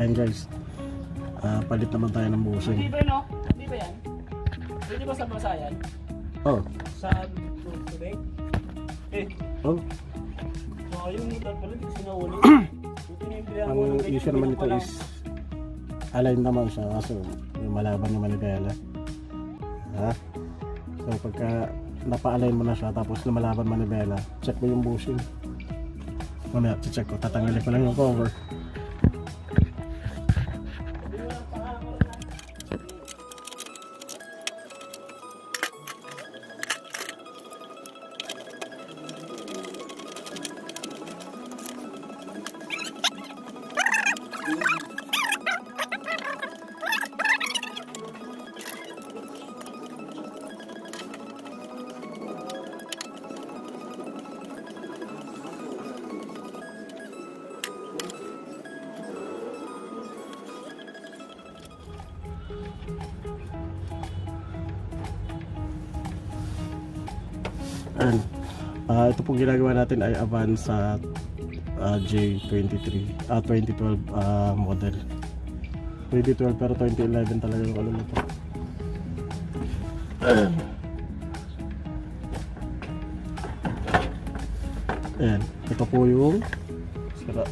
Ayan guys, palit naman tayo ng bushing. Hindi ba no? Hindi ba yan? Hindi ba sa basayan? Oh. Sa tubig? Oh. So yung motor pala hindi sinawuli. Ang issue naman ito is align naman siya kaso yung malaban yung manibela. Ha? So pagka napa-align mo na siya tapos lumalaban manibela, check mo yung bushing. Mamaya check ko, tatanggalin ko lang yung cover. And ito pong ginagawa natin ay Avanza J23 2012 model 2012 pero 2011 talaga yung ano nito. Ayan, ito po yung sira.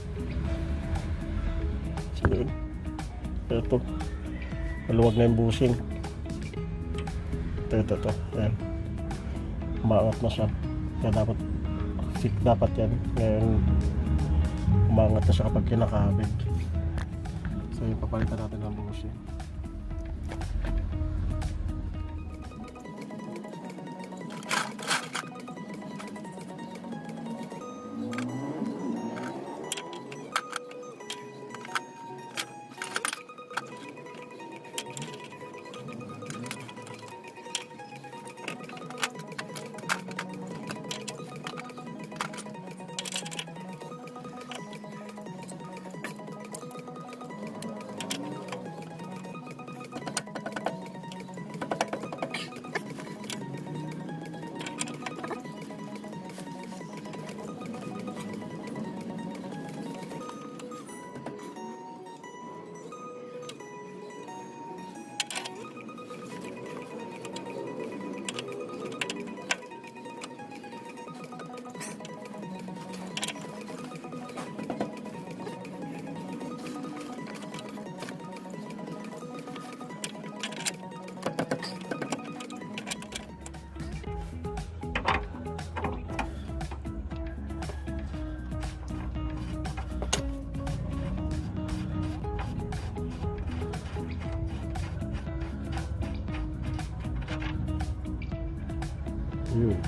Ito maluwag na yung bushing. Ito ayan, umangat na siya kaya dapat yan ngayon umangat na siya kapag kinakabig. So yung papalitan natin ng bushing. Yun.